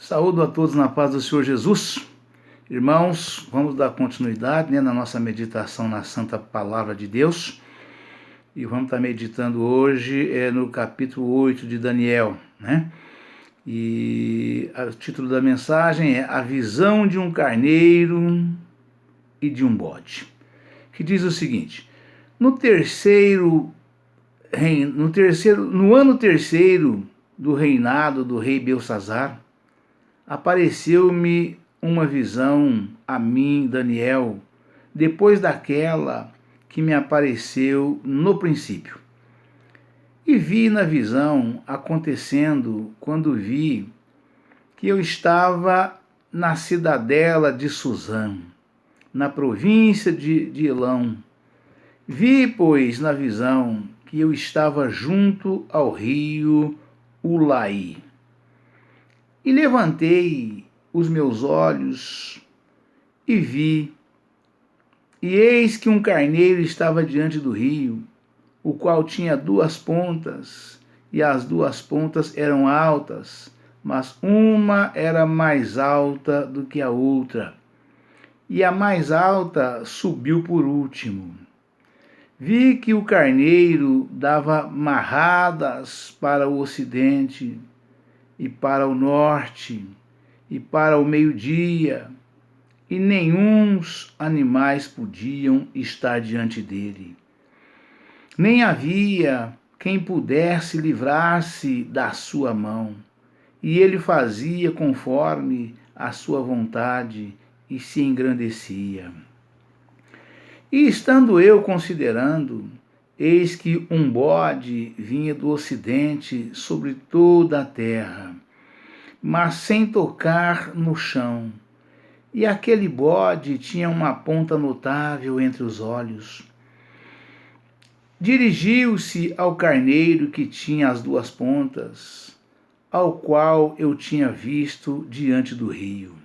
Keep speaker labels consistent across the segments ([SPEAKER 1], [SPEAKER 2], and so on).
[SPEAKER 1] Saúdo a todos na paz do Senhor Jesus. Irmãos, vamos dar continuidade na nossa meditação na Santa Palavra de Deus. E vamos estar meditando hoje no capítulo 8 de Daniel, E o título da mensagem é A Visão de um Carneiro e de um Bode, que diz o seguinte: no ano terceiro do reinado do rei Belsazar, apareceu-me uma visão a mim, Daniel, depois daquela que me apareceu no princípio. E vi na visão acontecendo quando vi que eu estava na cidadela de Suzã, na província de Elão. Vi, pois, na visão que eu estava junto ao rio Ulaí. E levantei os meus olhos e vi, e eis que um carneiro estava diante do rio, o qual tinha duas pontas, e as duas pontas eram altas, mas uma era mais alta do que a outra, e a mais alta subiu por último. Vi que o carneiro dava marradas para o ocidente, e para o norte, e para o meio-dia, e nenhuns animais podiam estar diante dele. Nem havia quem pudesse livrar-se da sua mão, e ele fazia conforme a sua vontade e se engrandecia. E estando eu considerando, eis que um bode vinha do ocidente sobre toda a terra, mas sem tocar no chão. E aquele bode tinha uma ponta notável entre os olhos. Dirigiu-se ao carneiro que tinha as duas pontas, ao qual eu tinha visto diante do rio.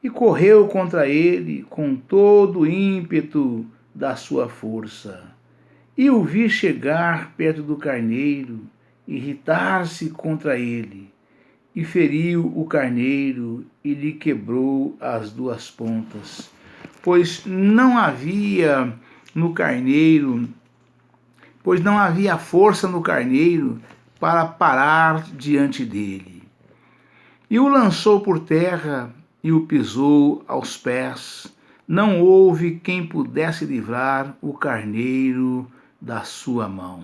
[SPEAKER 1] E correu contra ele com todo o ímpeto da sua força. E o vi chegar perto do carneiro, irritar-se contra ele, e feriu o carneiro e lhe quebrou as duas pontas, pois não havia força no carneiro para parar diante dele. E o lançou por terra e o pisou aos pés. Não houve quem pudesse livrar o carneiro da sua mão.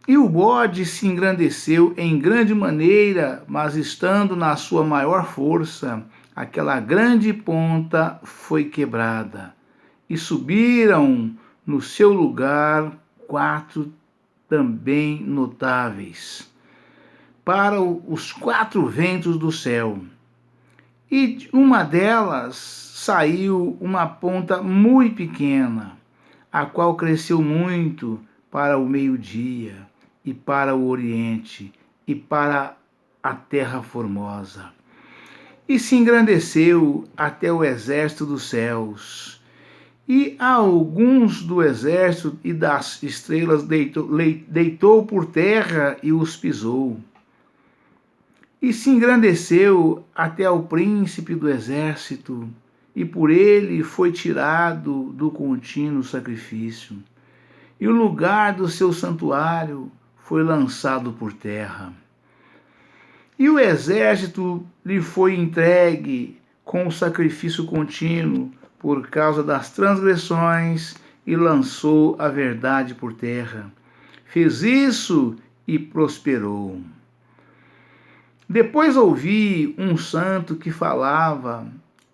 [SPEAKER 1] E o bode se engrandeceu em grande maneira, mas estando na sua maior força, aquela grande ponta foi quebrada. E subiram no seu lugar 4 também notáveis, para os 4 ventos do céu. E de uma delas saiu uma ponta muito pequena, a qual cresceu muito para o meio-dia, e para o oriente, e para a terra formosa. E se engrandeceu até o exército dos céus, e a alguns do exército e das estrelas deitou por terra e os pisou. E se engrandeceu até ao príncipe do exército, e por ele foi tirado do contínuo sacrifício. E o lugar do seu santuário foi lançado por terra. E o exército lhe foi entregue com o sacrifício contínuo por causa das transgressões, e lançou a verdade por terra. Fez isso e prosperou. Depois ouvi um santo que falava,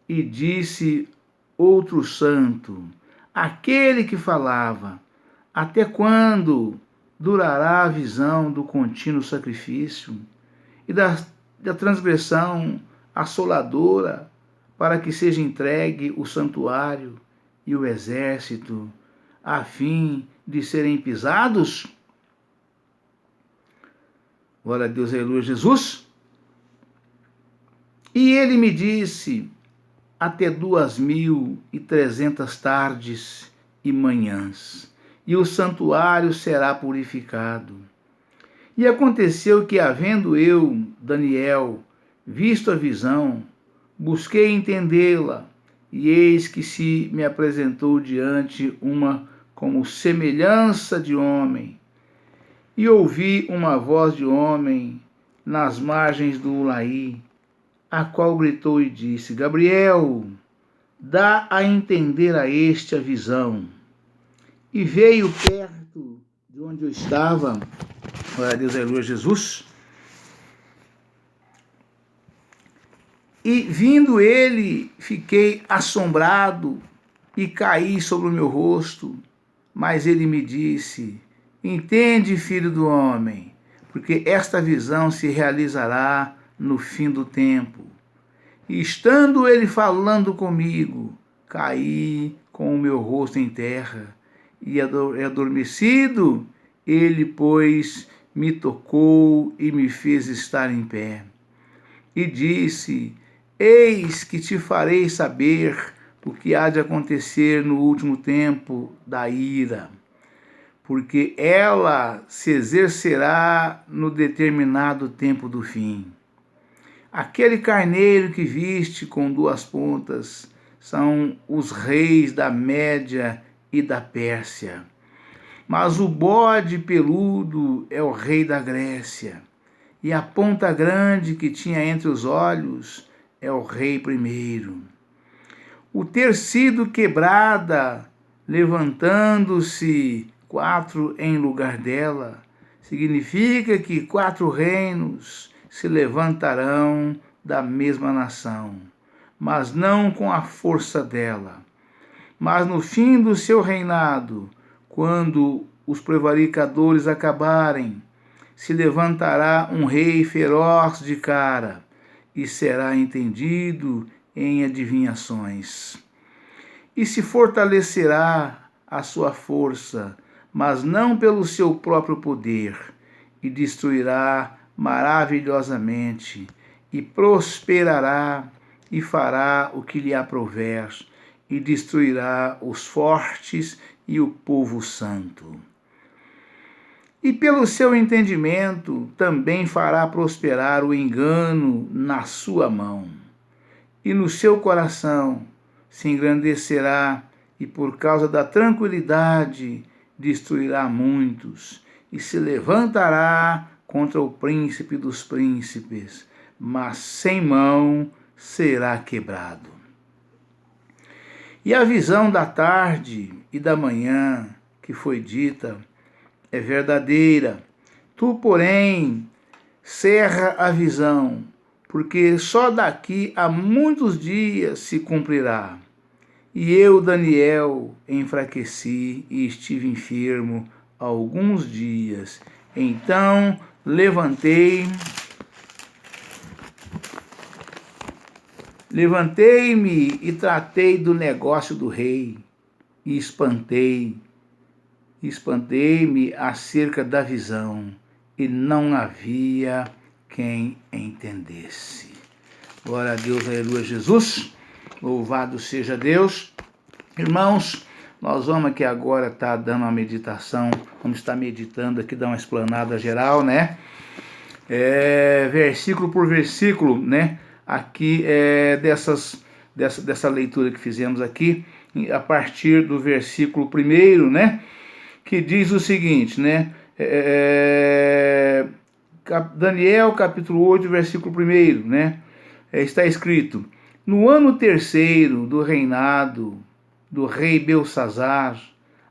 [SPEAKER 1] e disse outro santo, aquele que falava: até quando durará a visão do contínuo sacrifício e da transgressão assoladora, para que seja entregue o santuário e o exército, a fim de serem pisados? Glória a Deus, aleluia, Jesus. E ele me disse: até 2.300 tardes e manhãs, e o santuário será purificado. E aconteceu que, havendo eu, Daniel, visto a visão, busquei entendê-la, e eis que se me apresentou diante uma como semelhança de homem, e ouvi uma voz de homem nas margens do Ulaí, a qual gritou e disse: Gabriel, dá a entender a este a visão. E veio perto de onde eu estava, glória a Deus, aleluia, Jesus. E vindo ele, fiquei assombrado e caí sobre o meu rosto. Mas ele me disse: entende, filho do homem, porque esta visão se realizará no fim do tempo. E estando ele falando comigo, caí com o meu rosto em terra, e adormecido, ele, pois, me tocou e me fez estar em pé. E disse: eis que te farei saber o que há de acontecer no último tempo da ira, porque ela se exercerá no determinado tempo do fim. Aquele carneiro que viste com duas pontas são os reis da Média e da Pérsia. Mas o bode peludo é o rei da Grécia, e a ponta grande que tinha entre os olhos é o rei primeiro. O ter sido quebrada, levantando-se 4 em lugar dela, significa que 4 reinos se levantarão da mesma nação, mas não com a força dela. Mas no fim do seu reinado, quando os prevaricadores acabarem, se levantará um rei feroz de cara e será entendido em adivinhações. E se fortalecerá a sua força, mas não pelo seu próprio poder, e destruirá maravilhosamente, e prosperará, e fará o que lhe aprouver, e destruirá os fortes e o povo santo. E pelo seu entendimento também fará prosperar o engano na sua mão, e no seu coração se engrandecerá, e por causa da tranquilidade destruirá muitos, e se levantará contra o príncipe dos príncipes, mas sem mão será quebrado. E a visão da tarde e da manhã que foi dita é verdadeira. Tu, porém, cerra a visão, porque só daqui a muitos dias se cumprirá. E eu, Daniel, enfraqueci e estive enfermo alguns dias. Então levantei-me e tratei do negócio do rei, e espantei-me acerca da visão, e não havia quem entendesse. Glória a Deus, aleluia, Jesus. Louvado seja Deus. Irmãos, nós vamos aqui agora estar dando uma meditação, vamos estar meditando aqui, dar uma explanada geral, né? Versículo por versículo, né? Aqui dessa leitura que fizemos aqui, a partir do versículo 1, né? Que diz o seguinte, né? Daniel, capítulo 8, versículo 1, né? Está escrito: no ano 3º do reinado do rei Belsazar,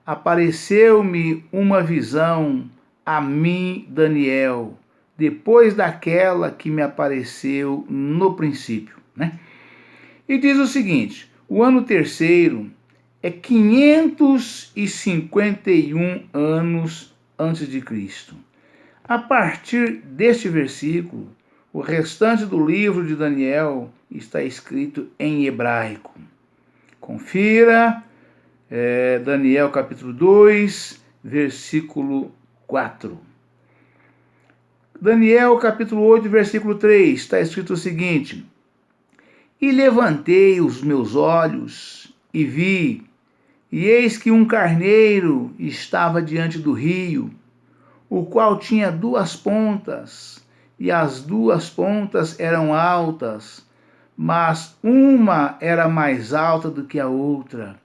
[SPEAKER 1] apareceu-me uma visão a mim, Daniel, depois daquela que me apareceu no princípio, né? E diz o seguinte: o ano 3º é 551 anos antes de Cristo. A partir deste versículo, o restante do livro de Daniel está escrito em hebraico. Confira, Daniel capítulo 2, versículo 4. Daniel capítulo 8, versículo 3, está escrito o seguinte: e levantei os meus olhos e vi, e eis que um carneiro estava diante do rio, o qual tinha 2 pontas, e as duas pontas eram altas, mas uma era mais alta do que a outra,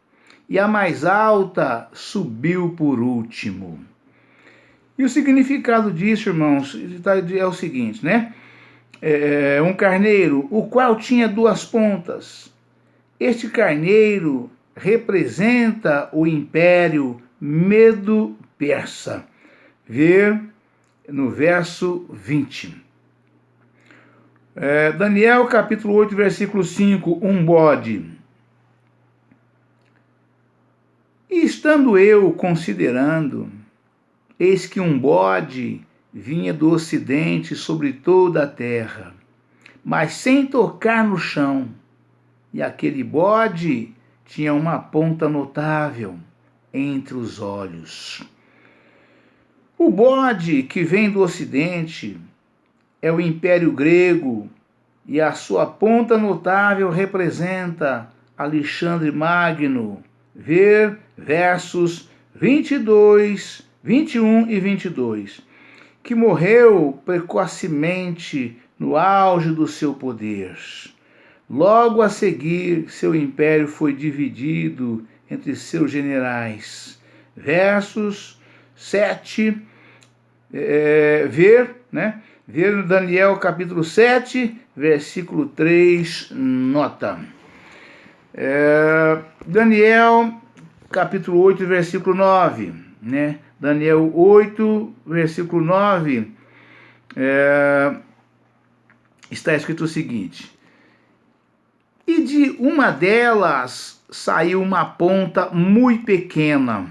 [SPEAKER 1] e a mais alta subiu por último. E o significado disso, irmãos, é o seguinte, né? Um carneiro, o qual tinha duas pontas. Este carneiro representa o Império Medo-Persa. Ver no verso 20. Daniel capítulo 8, versículo 5, um bode. E estando eu considerando, eis que um bode vinha do ocidente sobre toda a terra, mas sem tocar no chão. E aquele bode tinha uma ponta notável entre os olhos. O bode que vem do ocidente é o Império Grego, e a sua ponta notável representa Alexandre Magno. Ver versos 22, 21 e 22, que morreu precocemente no auge do seu poder. Logo a seguir, seu império foi dividido entre seus generais. Versos 7, ver no Daniel capítulo 7, versículo 3, nota. Daniel capítulo 8, versículo 9, né? Daniel 8, versículo 9, está escrito o seguinte: e de uma delas saiu uma ponta muito pequena,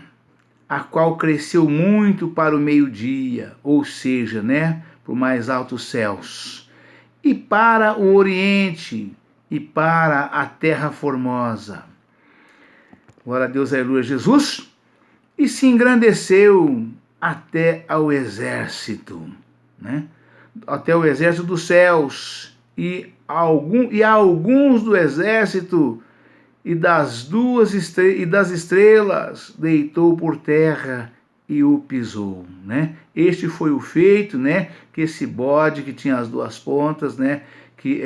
[SPEAKER 1] a qual cresceu muito para o meio-dia, ou seja, né, para os mais altos céus, e para o oriente, e para a terra formosa. Glória a Deus, aleluia, Jesus. E se engrandeceu até ao exército, né? Até o exército dos céus, e alguns do exército e das estrelas deitou por terra e o pisou, né? Este foi o feito, né? Que esse bode que tinha as duas pontas, né? Que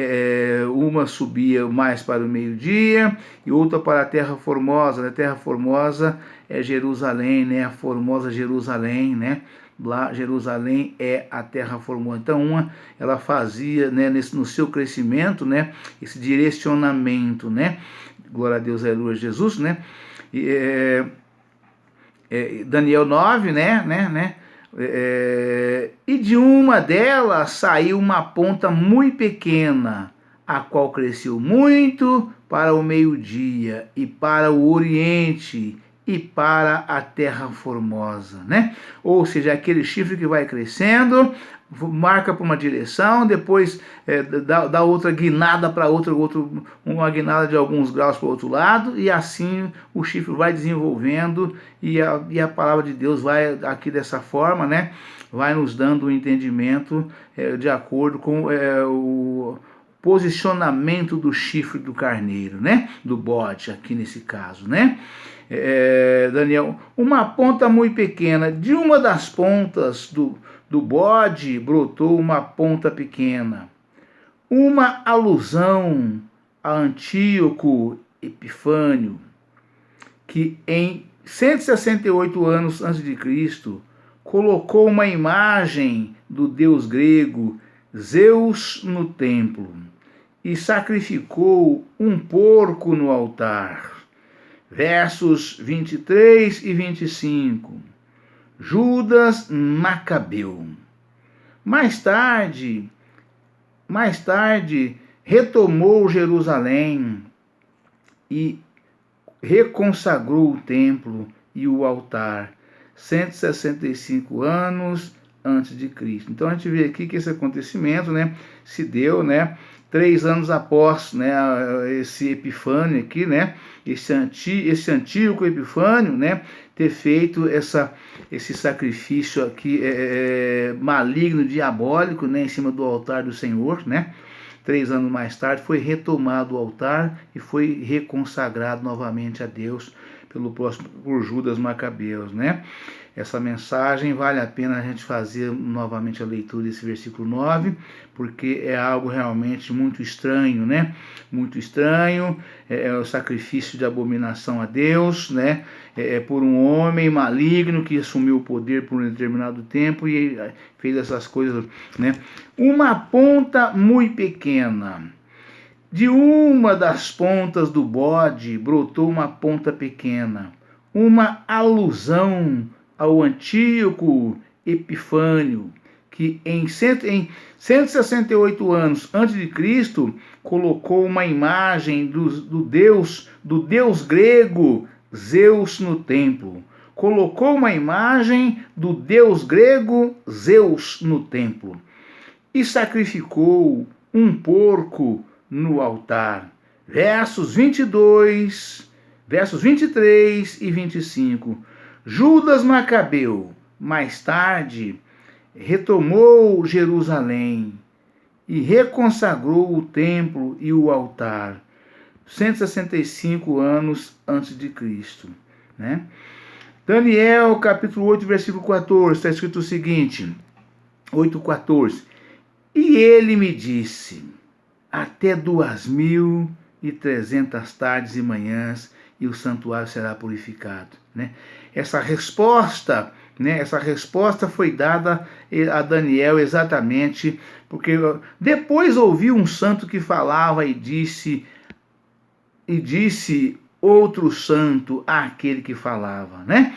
[SPEAKER 1] uma subia mais para o meio-dia e outra para a Terra Formosa. A Terra Formosa é Jerusalém, né? A formosa Jerusalém, né? Lá Jerusalém é a Terra Formosa. Então uma, ela fazia, né, no seu crescimento, né, esse direcionamento, né? Glória a Deus, aleluia, Jesus, né? Daniel 9, e de uma delas saiu uma ponta muito pequena, a qual cresceu muito para o meio-dia e para o oriente e para a terra formosa, né? Ou seja, aquele chifre que vai crescendo, marca para uma direção, depois dá outra guinada para uma guinada de alguns graus para o outro lado, e assim o chifre vai desenvolvendo, e a palavra de Deus vai aqui dessa forma, né? Vai nos dando um entendimento de acordo com o posicionamento do chifre do carneiro, né? Do bode, aqui nesse caso, né? Daniel, uma ponta muito pequena, de uma das pontas do bode brotou uma ponta pequena, uma alusão a Antíoco Epifânio, que em 168 anos antes de Cristo colocou uma imagem do deus grego Zeus no templo e sacrificou um porco no altar. Versos 23 e 25. Judas Macabeu. Mais tarde, retomou Jerusalém e reconsagrou o templo e o altar, 165 anos antes de Cristo. Então a gente vê aqui que esse acontecimento, né, se deu, né, 3 anos após, né, esse Epifânio aqui, né, esse Antíoco Epifânio, né, ter feito esse sacrifício aqui maligno, diabólico, né, em cima do altar do Senhor, né. 3 anos mais tarde foi retomado o altar e foi reconsagrado novamente a Deus por Judas Macabeus, né. essa mensagem, vale a pena a gente fazer novamente a leitura desse versículo 9, porque é algo realmente muito estranho, né? Muito estranho, é o sacrifício de abominação a Deus, né? É por um homem maligno que assumiu o poder por um determinado tempo e fez essas coisas, né? Uma ponta muito pequena. De uma das pontas do bode brotou uma ponta pequena, uma alusão ao Antíoco Epifânio, que em 168 anos antes de Cristo colocou uma imagem do deus grego Zeus no templo. Colocou uma imagem do deus grego Zeus no templo e sacrificou um porco no altar. Versos 23 e 25. Judas Macabeu, mais tarde, retomou Jerusalém e reconsagrou o templo e o altar. 165 anos antes de Cristo, né? Daniel, capítulo 8, versículo 14, está escrito o seguinte, 8:14. E ele me disse, até 2.300 tardes e manhãs, e o santuário será purificado, né? Essa resposta foi dada a Daniel exatamente porque depois ouvi um santo que falava e disse outro santo àquele que falava, né?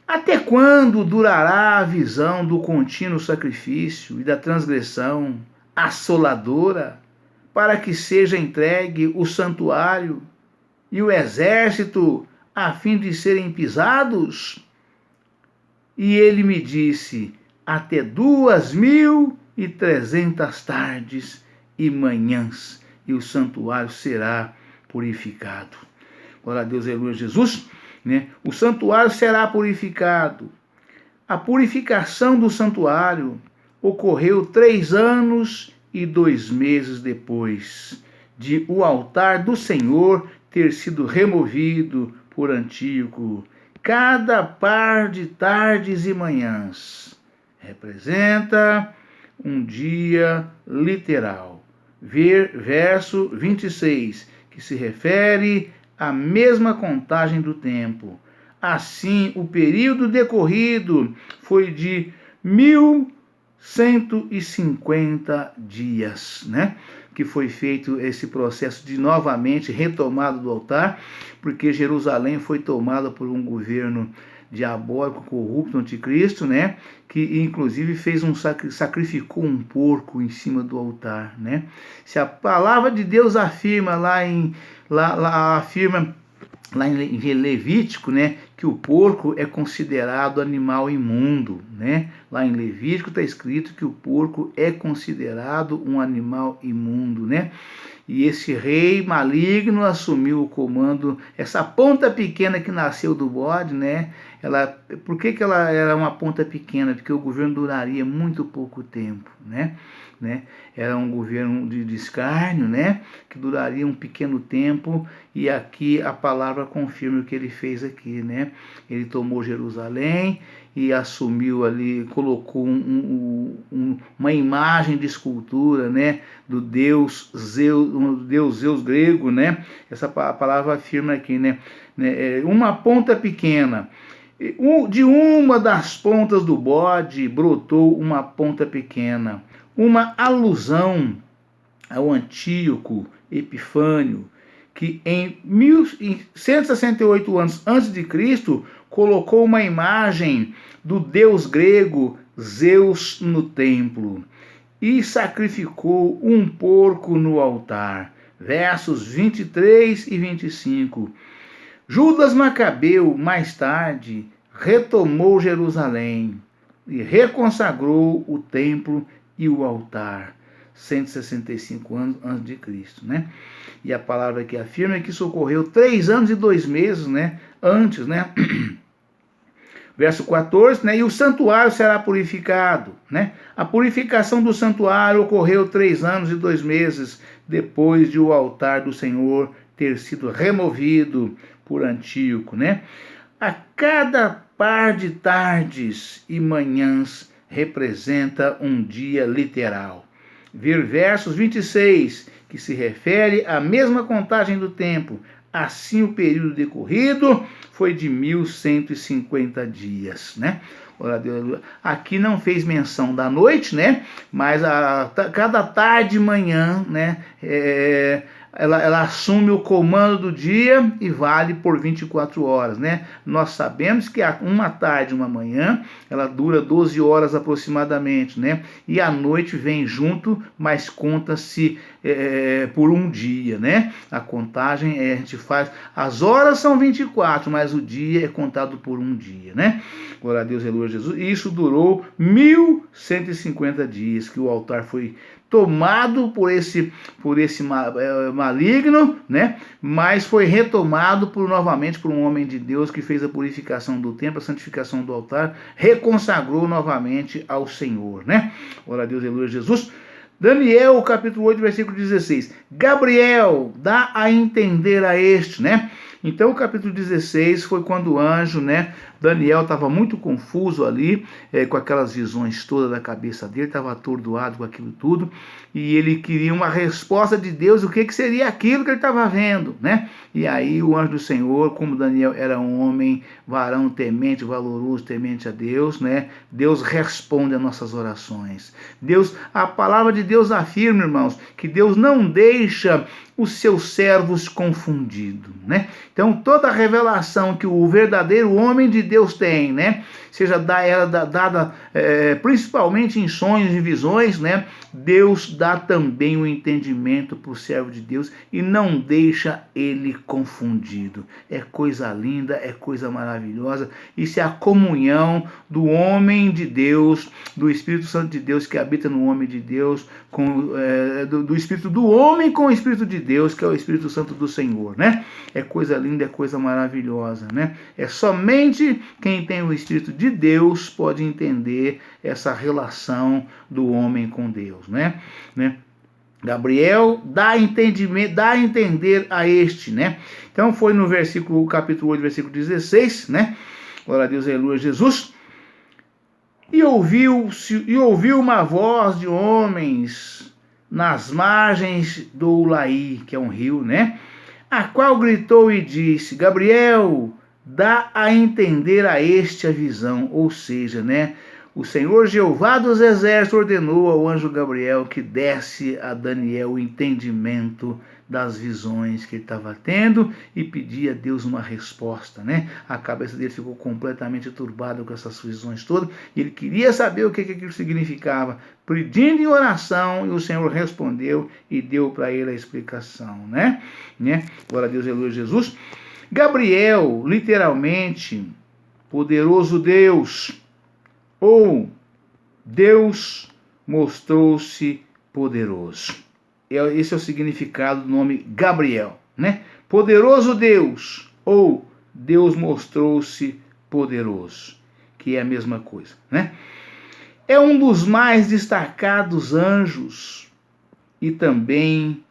[SPEAKER 1] Até quando durará a visão do contínuo sacrifício e da transgressão assoladora, para que seja entregue o santuário e o exército a fim de serem pisados? E ele me disse, até 2.300 tardes e manhãs, e o santuário será purificado. Glória a Deus, aleluia, Jesus, né? O santuário será purificado. A purificação do santuário ocorreu 3 anos e 2 meses depois de o altar do Senhor ter sido removido por Antíoco. Cada par de tardes e manhãs representa um dia literal. Verso 26, que se refere à mesma contagem do tempo. Assim, o período decorrido foi de 1.150 dias, né? Que foi feito esse processo de novamente retomada do altar, porque Jerusalém foi tomada por um governo diabólico, corrupto, anticristo, né? Que inclusive sacrificou um porco em cima do altar, né? Se a palavra de Deus afirma lá em Levítico, né, que o porco é considerado animal imundo, né? Lá em Levítico está escrito que o porco é considerado um animal imundo, né? E esse rei maligno assumiu o comando, essa ponta pequena que nasceu do bode, né? Por que ela era uma ponta pequena? Porque o governo duraria muito pouco tempo, né? Era um governo de escárnio, né? Que duraria um pequeno tempo, e aqui a palavra confirma o que ele fez aqui, né? Ele tomou Jerusalém e assumiu ali, colocou uma imagem de escultura, né? Do deus Zeus grego, né? Essa palavra afirma aqui, né? Uma ponta pequena. De uma das pontas do bode brotou uma ponta pequena, uma alusão ao Antíoco Epifânio, que em 168 anos antes de Cristo colocou uma imagem do deus grego Zeus no templo e sacrificou um porco no altar. Versos 23 e 25. Judas Macabeu, mais tarde, retomou Jerusalém e reconsagrou o templo e o altar. 165 anos antes de Cristo, né? E a palavra que afirma é que isso ocorreu 3 anos e 2 meses, né? Antes, né? Verso 14, né? E o santuário será purificado, né? A purificação do santuário ocorreu 3 anos e 2 meses depois de o altar do Senhor ter sido removido por Antíoco, né? A cada par de tardes e manhãs representa um dia literal. Ver versos 26, que se refere à mesma contagem do tempo. Assim, o período decorrido foi de 1150 dias, né? Aqui não fez menção da noite, né? Mas cada tarde e manhã, né? Ela assume o comando do dia e vale por 24 horas, né? Nós sabemos que uma tarde e uma manhã, ela dura 12 horas aproximadamente, né? E a noite vem junto, mas conta-se por um dia, né? A contagem a gente faz, as horas são 24, mas o dia é contado por um dia, né? Glória a Deus, aleluia, Jesus. E isso durou 1150 dias que o altar foi tomado por esse maligno, né? Mas foi retomado novamente por um homem de Deus que fez a purificação do templo, a santificação do altar, reconsagrou novamente ao Senhor, né? Glória a Deus, aleluia, Jesus. Daniel, capítulo 8, versículo 16. Gabriel dá a entender a este, né? Então, o capítulo 16 foi quando o anjo, né? Daniel estava muito confuso ali, com aquelas visões todas da cabeça dele, estava atordoado com aquilo tudo, e ele queria uma resposta de Deus, o que seria aquilo que ele estava vendo, né? E aí o anjo do Senhor, como Daniel era um homem, varão temente, valoroso, temente a Deus, né? Deus responde às nossas orações. A palavra de Deus afirma, irmãos, que Deus não deixa os seus servos confundidos, né? Então, toda a revelação que o verdadeiro homem de Deus tem, né? Seja dada principalmente em sonhos e visões, né? Deus dá também o entendimento para o servo de Deus e não deixa ele confundido. É coisa linda, é coisa maravilhosa. Isso é a comunhão do homem de Deus, do Espírito Santo de Deus que habita no homem de Deus, do Espírito do homem com o Espírito de Deus, que é o Espírito Santo do Senhor, né? É coisa linda, é coisa maravilhosa, né? É somente quem tem o Espírito de Deus pode entender essa relação do homem com Deus, né? Gabriel dá a entender a este, né? Então foi no capítulo 8, versículo 16, né? Glória a Deus, aleluia, Jesus. E ouviu uma voz de homens nas margens do Ulaí, que é um rio, né? A qual gritou e disse: Gabriel, dá a entender a este a visão. Ou seja, né? O Senhor Jeová dos Exércitos ordenou ao anjo Gabriel que desse a Daniel o entendimento das visões que ele estava tendo e pedia a Deus uma resposta, né? A cabeça dele ficou completamente turbada com essas visões todas e ele queria saber o que aquilo significava, pedindo em oração, e o Senhor respondeu e deu para ele a explicação, né? Glória a Deus, aleluia, Jesus. Gabriel, literalmente, poderoso Deus, ou Deus mostrou-se poderoso. Esse é o significado do nome Gabriel, né? Poderoso Deus, ou Deus mostrou-se poderoso, que é a mesma coisa, né? É um dos mais destacados anjos e também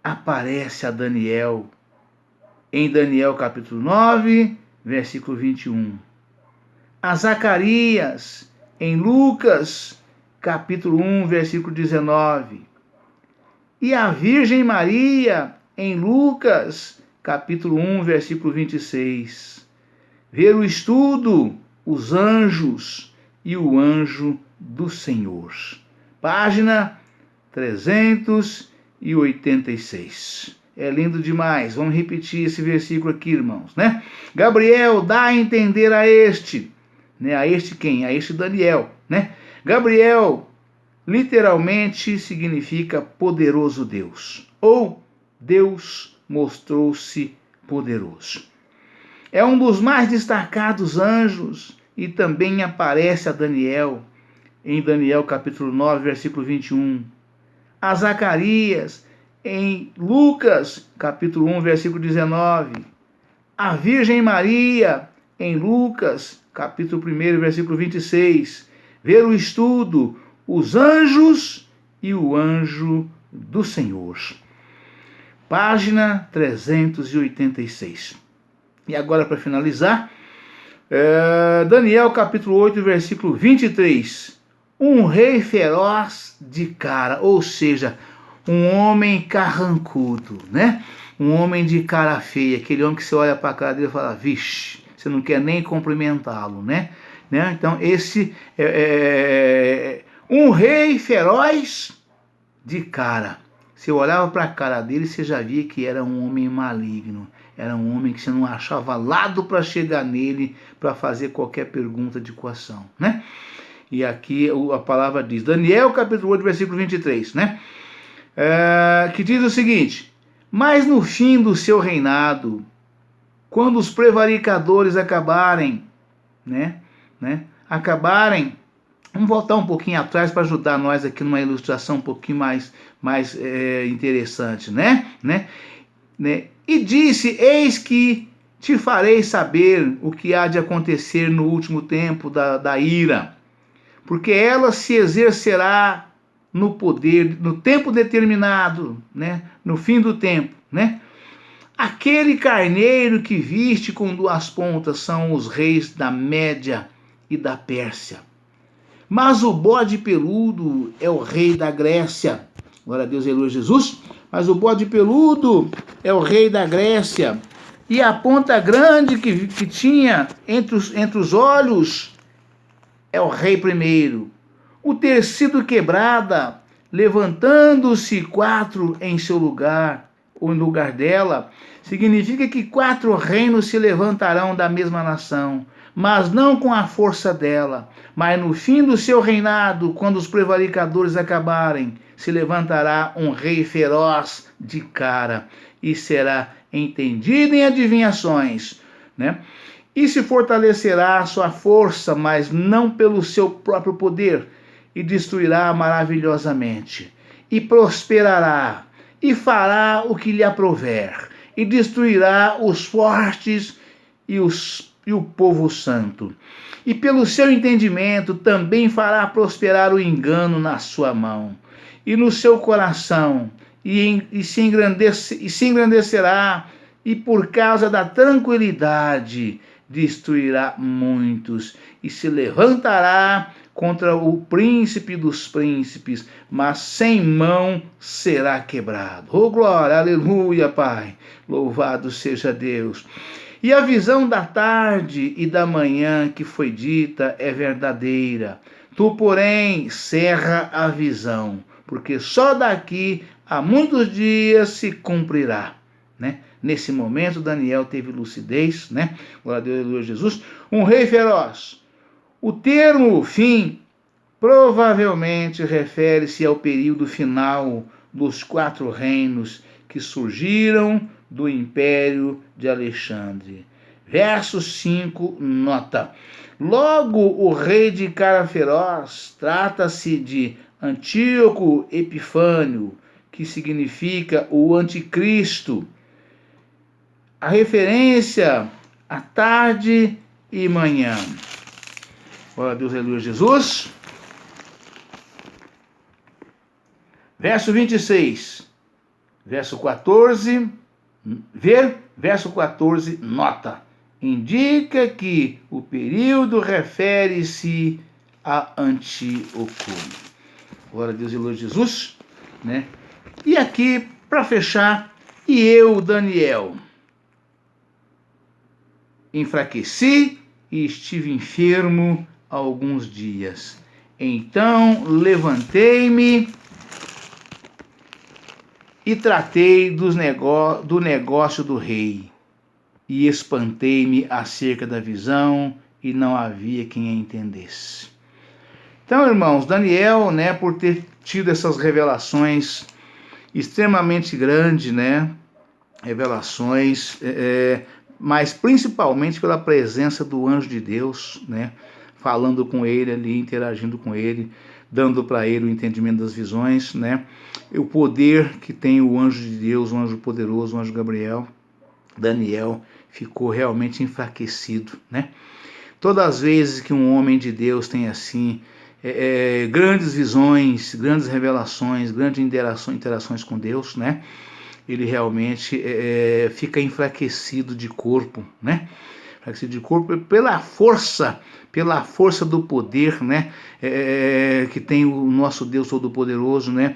[SPEAKER 1] aparece a Daniel em Daniel capítulo 9, versículo 21. A Zacarias em Lucas capítulo 1, versículo 19. E a Virgem Maria em Lucas capítulo 1, versículo 26. Ver o estudo, os anjos e o anjo do Senhor. Página 386. É lindo demais. Vamos repetir esse versículo aqui, irmãos, né? Gabriel dá a entender a este, né? A este quem? A este Daniel, né? Gabriel literalmente significa poderoso Deus, ou Deus mostrou-se poderoso. É um dos mais destacados anjos e também aparece a Daniel em Daniel capítulo 9, versículo 21. A Zacarias em Lucas capítulo 1, versículo 19. A Virgem Maria em Lucas capítulo 1, versículo 26. Ver o estudo, os anjos e o anjo do Senhor. Página 386. E agora, para finalizar, Daniel capítulo 8, versículo 23. Um rei feroz de cara, ou seja, um homem carrancudo, né? Um homem de cara feia, aquele homem que você olha para a cara dele e fala, vixe, você não quer nem cumprimentá-lo, né? Então, esse é um rei feroz de cara. Você olhava para a cara dele, você já via que era um homem maligno. Era um homem que você não achava lado para chegar nele, para fazer qualquer pergunta de coação, né? E aqui a palavra diz, Daniel capítulo 8, versículo 23, né? Que diz o seguinte, mas no fim do seu reinado, quando os prevaricadores acabarem, acabarem, vamos voltar um pouquinho atrás para ajudar nós aqui numa ilustração um pouquinho mais interessante, né? E disse, eis que te farei saber o que há de acontecer no último tempo da ira, porque ela se exercerá no poder, no tempo determinado, né? No fim do tempo, né? Aquele carneiro que viste com duas pontas são os reis da Média e da Pérsia. Mas o bode peludo é o rei da Grécia. Glória a Deus, aleluia, Jesus. Mas o bode peludo é o rei da Grécia. E a ponta grande que tinha entre os olhos é o rei primeiro. O ter sido quebrada, levantando-se 4 em seu lugar, ou em lugar dela, significa que 4 reinos se levantarão da mesma nação, mas não com a força dela. Mas no fim do seu reinado, quando os prevaricadores acabarem, se levantará um rei feroz de cara, e será entendido em adivinhações, né? E se fortalecerá a sua força, mas não pelo seu próprio poder, e destruirá maravilhosamente, e prosperará, e fará o que lhe aprouver, e destruirá os fortes e o povo santo. E pelo seu entendimento também fará prosperar o engano na sua mão, e no seu coração, e se engrandecerá, e por causa da tranquilidade destruirá muitos, e se levantará contra o príncipe dos príncipes, mas sem mão será quebrado. Oh, glória, aleluia, Pai. Louvado seja Deus. E a visão da tarde e da manhã que foi dita é verdadeira. Tu, porém, cerra a visão, porque só daqui a muitos dias se cumprirá, né? Nesse momento, Daniel teve lucidez, né? Glória a Deus, aleluia, Jesus. Um rei feroz. O termo fim provavelmente refere-se ao período final dos 4 reinos que surgiram do Império de Alexandre. Verso 5, nota. Logo, o rei de cara feroz trata-se de Antíoco Epifânio, que significa o anticristo. A referência à tarde e manhã. Glória a Deus, aleluia, Jesus. Verso 26, verso 14, verso 14, nota. Indica que o período refere-se a Antíoco. Glória a Deus, aleluia, Jesus, né? E aqui, para fechar, e eu, Daniel, enfraqueci e estive enfermo há alguns dias. Então levantei-me e tratei do negócio do rei, e espantei-me acerca da visão, e não havia quem a entendesse. Então, irmãos, Daniel, né, por ter tido essas revelações extremamente grandes, né, revelações, mas principalmente pela presença do anjo de Deus, né, falando com ele ali, interagindo com ele, dando para ele o entendimento das visões, né, o poder que tem o anjo de Deus, o anjo poderoso, o anjo Gabriel. Daniel ficou realmente enfraquecido, né? Todas as vezes que um homem de Deus tem assim grandes visões, grandes revelações, grandes interações com Deus, né? Ele realmente fica enfraquecido de corpo, né? enfraquecido de corpo pela força do poder, né, que tem o nosso Deus Todo-Poderoso, né,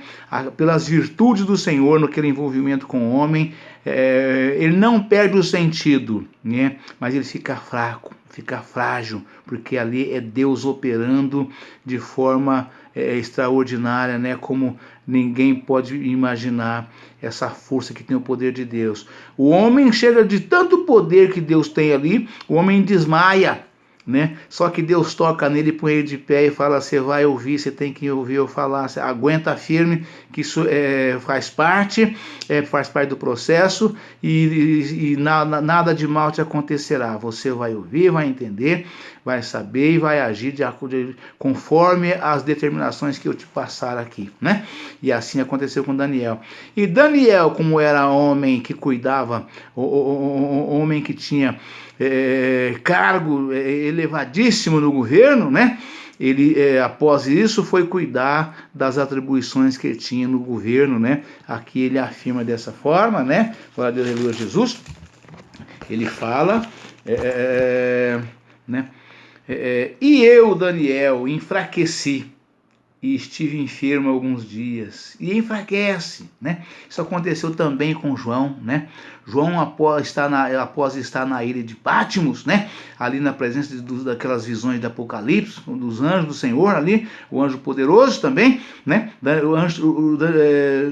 [SPEAKER 1] pelas virtudes do Senhor naquele envolvimento com o homem, ele não perde o sentido, né, mas ele fica fraco, fica frágil, porque ali é Deus operando de forma extraordinária, né, como ninguém pode imaginar essa força que tem o poder de Deus. O homem chega de tanto poder que Deus tem ali, o homem desmaia, né? Só que Deus toca nele, põe ele de pé e fala: você vai ouvir, você tem que ouvir eu falar, você aguenta firme, que isso faz parte do processo, e nada de mal te acontecerá. Você vai ouvir, vai entender, vai saber e vai agir conforme as determinações que eu te passar aqui, né? E assim aconteceu com Daniel. E Daniel, como era homem que cuidava, homem que tinha cargo elevadíssimo no governo, né? Ele, após isso, foi cuidar das atribuições que ele tinha no governo, né? Aqui ele afirma dessa forma, né? Glória a Deus, aleluia, Jesus. Ele fala, né? E eu, Daniel, enfraqueci e estive enfermo alguns dias, e enfraquece, né? Isso aconteceu também com João, né? João, após estar na ilha de Patmos, né? Ali na presença daquelas visões de Apocalipse, dos anjos do Senhor ali, o anjo poderoso também, né?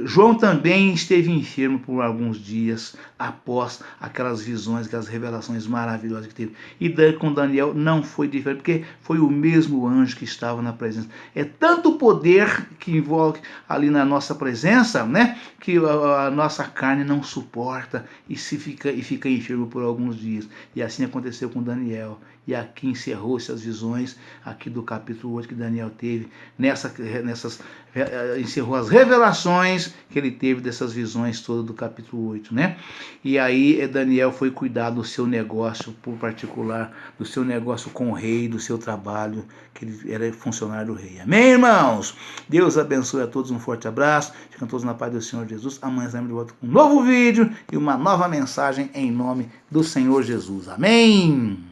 [SPEAKER 1] João também esteve enfermo por alguns dias após aquelas visões, aquelas revelações maravilhosas que teve. E com Daniel não foi diferente, porque foi o mesmo anjo que estava na presença. É tanto poder que envolve ali na nossa presença, né, que a nossa carne não suporta e fica enfermo por alguns dias. E assim aconteceu com Daniel. E aqui encerrou-se as visões aqui do capítulo 8 que Daniel teve, encerrou as revelações que ele teve dessas visões todas do capítulo 8, né? E aí Daniel foi cuidar do seu negócio por particular, do seu negócio com o rei, do seu trabalho, que ele era funcionário do rei. Amém, irmãos? Deus abençoe a todos, um forte abraço, ficam todos na paz do Senhor Jesus. Amanhã estaremos de volta com um novo vídeo e uma nova mensagem em nome do Senhor Jesus. Amém?